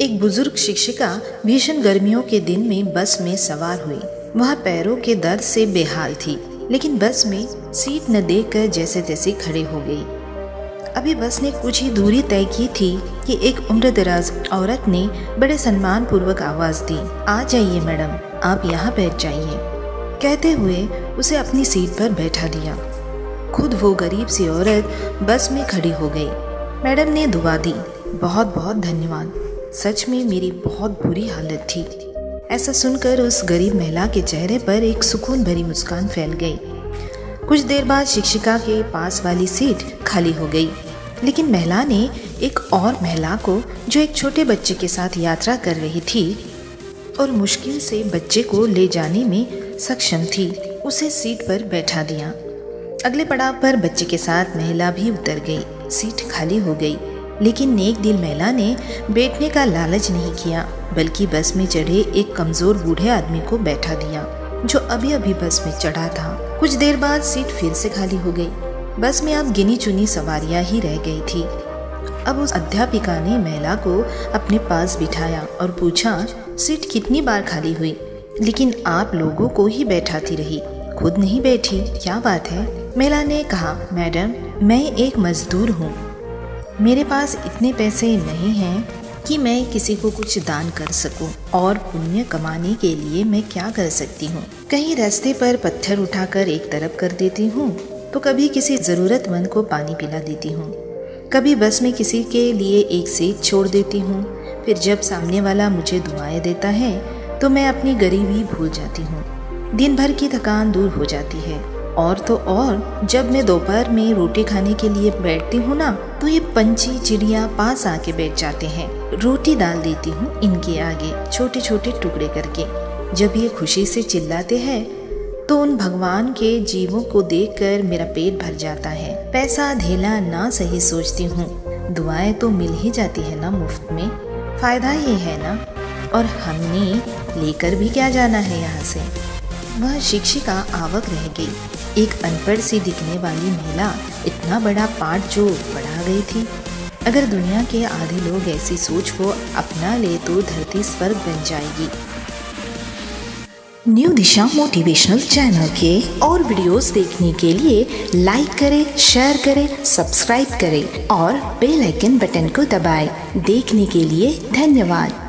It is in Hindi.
एक बुजुर्ग शिक्षिका भीषण गर्मियों के दिन में बस में सवार हुई। वह पैरों के दर्द से बेहाल थी, लेकिन बस में सीट न देखकर जैसे तैसे खड़े हो गई। अभी बस ने कुछ ही दूरी तय की थी कि एक उम्रदराज औरत ने बड़े सम्मान पूर्वक आवाज दी, आ जाइए मैडम, आप यहाँ बैठ जाइए। कहते हुए उसे अपनी सीट पर बैठा दिया। खुद वो गरीब सी औरत बस में खड़ी हो गई। मैडम ने दुआ दी, बहुत बहुत धन्यवाद, सच में मेरी बहुत बुरी हालत थी। ऐसा सुनकर उस गरीब महिला के चेहरे पर एक सुकून भरी मुस्कान फैल गई। कुछ देर बाद शिक्षिका के पास वाली सीट खाली हो गई, लेकिन महिला ने एक और महिला को, जो एक छोटे बच्चे के साथ यात्रा कर रही थी और मुश्किल से बच्चे को ले जाने में सक्षम थी, उसे सीट पर बैठा दिया। अगले पड़ाव पर बच्चे के साथ महिला भी उतर गई। सीट खाली हो गई, लेकिन नेक दिल महिला ने बैठने का लालच नहीं किया, बल्कि बस में चढ़े एक कमजोर बूढ़े आदमी को बैठा दिया, जो अभी अभी बस में चढ़ा था। कुछ देर बाद सीट फिर से खाली हो गई। बस में अब गिनी चुनी सवारियां ही रह गई थी। अब उस अध्यापिका ने महिला को अपने पास बिठाया और पूछा, सीट कितनी बार खाली हुई, लेकिन आप लोगों को ही बैठाती रही, खुद नहीं बैठी, क्या बात है? महिला ने कहा, मैडम, मैं एक मजदूर हूँ, मेरे पास इतने पैसे नहीं हैं कि मैं किसी को कुछ दान कर सकूं, और पुण्य कमाने के लिए मैं क्या कर सकती हूँ? कहीं रास्ते पर पत्थर उठाकर एक तरफ कर देती हूँ, तो कभी किसी ज़रूरतमंद को पानी पिला देती हूँ, कभी बस में किसी के लिए एक सीट छोड़ देती हूँ। फिर जब सामने वाला मुझे दुआएं देता है तो मैं अपनी गरीबी भूल जाती हूँ, दिन भर की थकान दूर हो जाती है। और तो और जब मैं दोपहर में रोटी खाने के लिए बैठती हूँ ना, तो ये पंछी चिड़िया पास आके बैठ जाते हैं। रोटी डाल देती हूँ इनके आगे छोटे छोटे टुकड़े करके। जब ये खुशी से चिल्लाते हैं तो उन भगवान के जीवों को देखकर मेरा पेट भर जाता है। पैसा धेला ना सही सोचती हूँ, दुआएं तो मिल ही जाती है ना मुफ्त में, फायदा ये है ना, और हमने लेकर भी क्या जाना है यहाँ से। वह शिक्षिका आवक रह गई। एक अनपढ़ सी दिखने वाली महिला इतना बड़ा पाठ जो पढ़ा गई थी। अगर दुनिया के आधे लोग ऐसी सोच को अपना ले तो धरती स्वर्ग बन जाएगी। न्यू दिशा मोटिवेशनल चैनल के और वीडियोस देखने के लिए लाइक करें, शेयर करें, सब्सक्राइब करें और बेल आइकन बटन को दबाएं। देखने के लिए धन्यवाद।